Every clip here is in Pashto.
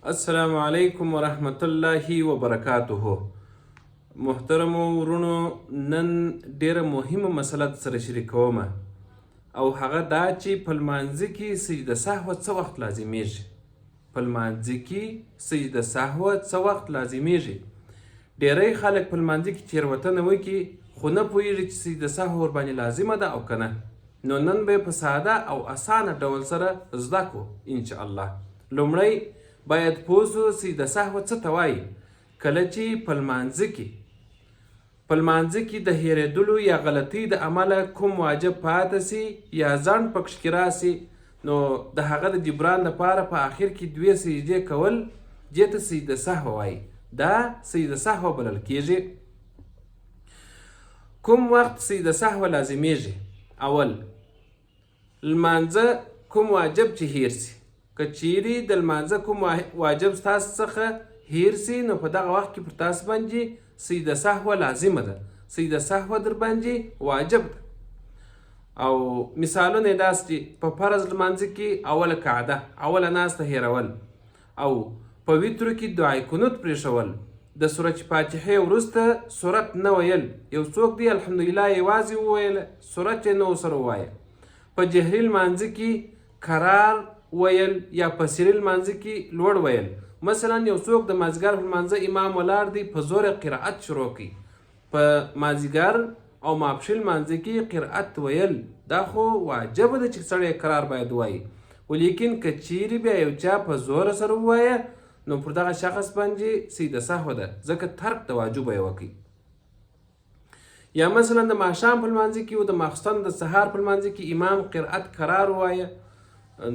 السلام علیکم ورحمت الله وبرکاته. محترمو ورونو، نن ډیره مهمه مسله سره شریکوم او هغه دا چې په لمانځه کې سجده سهو څه وخت لازمیږي. په لمانځه کې سجده سهو څه وخت لازمیږي. ډیری خلک په لمانځه کې تېروتنه وکړي خو نه پوهیږي چې سجده سهو ورباندې لازمه ده او که نه. نو نن به په ساده او اسانه ډول سره زده کړو انشاءالله. لومړی باید پوه سو سجده سهو څه ته وایي. کله چې په لمانځه کې د هېرېدلو یا غلطۍ د امله کوم واجب پاته سي یا ځنډ پکښ کې راسي، نو د هغه د جبران لپاره په آخر کې 2 سجدې کول دې ته سجده سهو وایي. دا سجده سهو بلل کیږي. کوم وخت سجده سهو لازمیږي؟ اول، لمانځه کوم واجب چې هیر سي. که چیرې د لمانځه کوم واجب ستاسو څخه هیر سي، نو په دغه وخت کې پر تاسو باندې سجده سهو لازمه ده. سجده سهو در باندې واجب ده. او مثالونه یې داسې دي: په فرض لمانځه کې اوله قعده، اوله ناسته هیرول، او په وترو کې دعای قنوت پرېښول، د سورت فاتحې وروسته سورت نه ویل. یو څوک دی الحمدلله یوازې وویله، سورت یې نه ورسره ووایه. په جهري لمانځه کې قرار ویل یا په سري لمانځه کې لوړ ویل. مثلا یو څوک د مازدیګر په لمانځه امام ولاړ دی، په زور قرائت شروع کړي. په مازدیګر او ماپښین لمانځه کې قرائت ویل دا خو واجب ده چې سړی قرار باید ووایي. ولیکن که چیرې بیا یو چا په زوره سره ووایه، نو پر دغه شخص باندې سجده سهو ده، ځکه ترک د واجبه یې وکړي. یا مثلا د ماښام په لمانځه کې او د ماخستن د سهار په لمانځه کې امام قرائت قرار ووایه،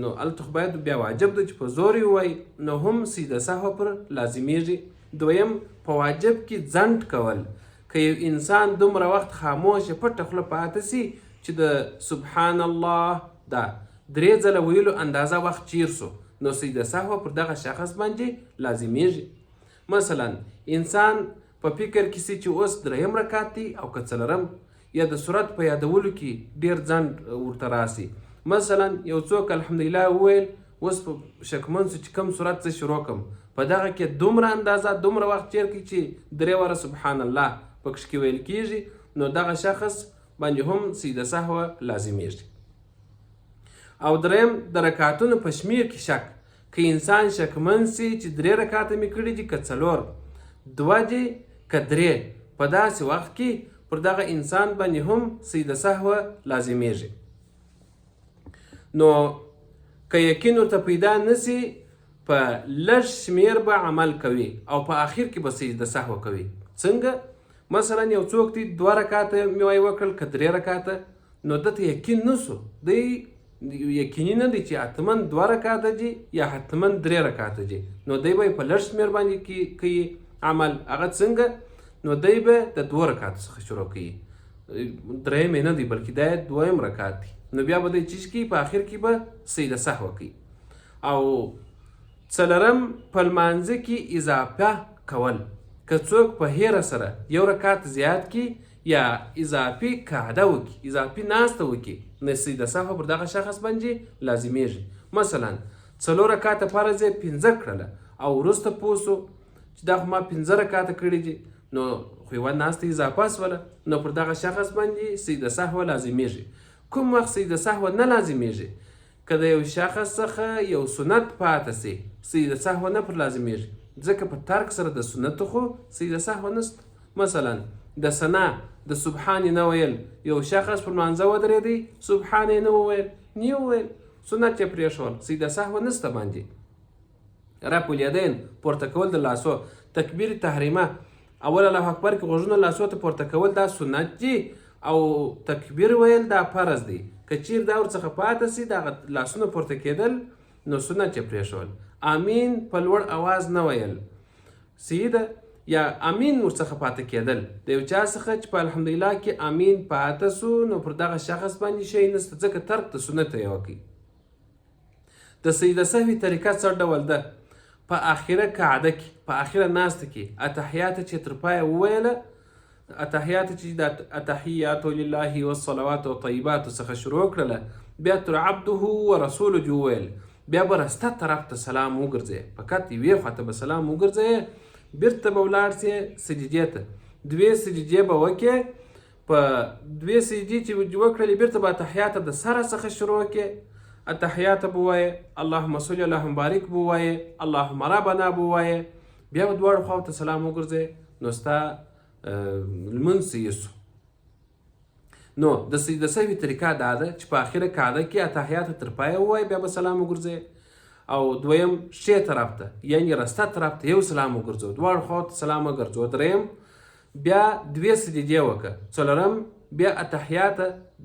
نو هلته باید بیا واجب ده چې په زور یې ووایي، نو هم سجده سهو پر لازمیږي. دویم، په واجب کې ځنډ کول. که یو انسان دومره وخت خاموشه پټه خوله پاته سي چې د سبحان الله دا 3 ځله ویلو اندازه وخت چیر سو، نو سجده سهو پر دغه شخص باندې لازمیږي. مثلا انسان په فکر کې سي چې اوس 3 رکعت دی او که 4، یا د سورت په یادولو کې ډیر ځنډ ورته راسي. مثلا یو څوک الحمدلله وویل، اوس په شکمن سو چې کوم سورت څه شروع کړم، په دغه کې دومره اندازه دومره وخت چیر کړي چې 3 واره سبحان الله پکښ کې ویل کیږي، نو دغه شخص باندې هم سجده سهو لازمیږي. او دریم، د رکعتونو په شمیر کې شک. که انسان شکمن سي چې 3 رکعته مې کړي دي که 4، 2 دي که 3، په داسې وخت کې پر دغه انسان باندې هم سجده سهو لازمیږي. نو که یقین ورته پیدا نسی، په لږ شمیر به عمل کوي او په آخر کې به سجده سهو کوي. څنګه؟ مثلا یو څوک دی 2 رکعته مې وکړل که 3 رکعته، نو دته یقین نسو، دی یقیني نه دی چې حتما 2 رکعته دي یا حتما 3 رکعته دي، نو دی به په لږ شمیر باندې کوي عمل. هغه څنګه؟ نو دی به د 2 رکعتو څخه شروع کوي، 3 نه دی بلکې دا 2 رکعت دی، نو بیا به دی چیز کوي، په آخر کې به سجده سهو کوي. او 4م، په لمانځه کې اضافه کول. که څوک په هیره سره 1 رکعت زیات کی یا اضافي قعده وکړي، اضافي ناسته وکړي، نو سجده سهو پر دغه شخص باندې لازمیږي. مثلا 4 رکعته فرض یې 15 کړله او وروسته پوه سو چې دا خو ما 15 رکعته کړي دي، نو خو یوه ناسته اضافه سوله، نو پر دغه شخص باندې سجده سهو لازمیږي. کوم وخت سجده سهو نه لازمیږي؟ که د یو شخص څخه یو سنت پاته سي، سجده سهو نه پر لازمیږي، ځکه په ترک سره د سنتو خو سجده سهو نشته. مثلا د ثنا د سبحان نه ویل، یو شخص پر لمانځه ودرېدی، سبحان نه وویل، نه وویل، سنت یې پرېښول، سجده سهو نشته باندې. رفع الیدین، پورته کول د لاسو، تکبیر تحریمه، اول الله اکبر کې غوږونه لاسو ته پورته کول دا سنت دي، او تکبیر ویل دا فرض دی. که چیر دا ورڅخه پاته سي دغه لاسونه پورته کېدل، نو سنت یې پرېښول. امین په لوړ اواز نه ویل صحیح ده، یا امین ورڅخه پاته کېدل. د یو چا څخه چې په الحمدلله کې امین پاته سو، نو پر دغه شخص باندې شی نشته، ځکه ترک د سنت یې وکړي. د سجده سهوي طریقه څه ډول ده؟ په آخره قعده کې، په آخره ناسته کې اتحیات چې تر پایه وویله، اتحیات چې د اتحیات لله والصلوات والطیبات څخه شروع کړله، بیا تر عبده ورسوله وویل، بیا به رسته طرف ته سلام وګرځئ، فقط یوې خواته به سلام وګرځئ، بیرته به ولاړ سئ سجدې ته، 2 سجدې به وکړې. په 2 سجدې چې وکړلې بیرته به اتحیات د سره څخه شروع کړې، اتحیات به ووایې، اللهم صل اللهم بارک به ووایې، اللهم ربنا به ووایې، بیا به دواړو خواو ته سلام وګرځئ، نو ستا لمونځ صحیح سو. نو د سجده سهوي طریقه دا ده چې په آخره قاعده کې اتحیات تر پایه ووایې، بیا به سلام وګرځئ، او دویم ښې طرف ته یعنې رسته طرف ته یو سلام وګرځو، دواړو خواو ته سلام وګرځو، دریم بیا 2 سجدې وکړه، څلورم بیا اتحیات،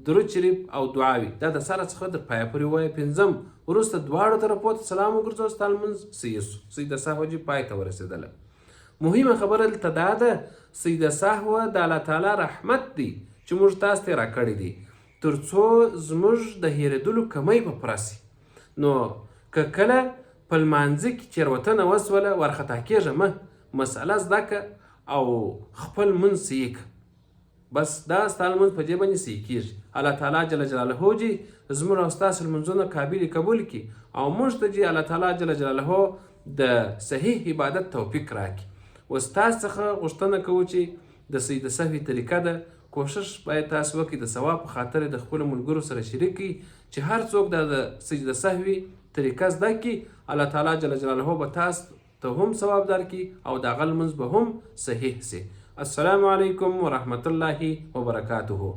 درود شریف او دعاوي دا د سره څخه تر پایه پورې ووایه، پنځم وروسته دواړو طرفو ته سلام وګرځو، ستا لمونځ صحیح سو، سجده سهو چې پای ته ورسېدله. مهمه خبره دلته دا ده، سجده سهو د الله تعالی رحمت دی چې موږ تاسو ته راکړی دی تر څو زموږ د هېرېدلو کمی به پوره سي. نو که کله په لمانځه کې تېروتنه وسوله وارخطا کېږه مه، مسأله زده کړه او خپل لمونځ صحیح کړه، بس دا ستا لمونځ په دې باندې صحیح کېږي. الله تعالی جل جلاله جي زموږ او ستاسو لمونځونه قابل قبول کړي او موږ ته جي الله تعالی جل جلاله د صحیح عبادت توفیق راکړي. اوس تاسو څخه غوښتنه کوو چې د سجده سهوي طریقه ده، کوشش باید تاسو وکړئ د ثواب په خاطر د خپلو ملګرو سره شریک کړئ چې هر څوک دا د سجده سهوي طریقه زده کړي، الله تعالی جل جلاله به تاسو ته هم ثواب درکړي او د هغه لمونځ به هم صحیح سي. السلام علیکم ورحمة الله وبرکاته.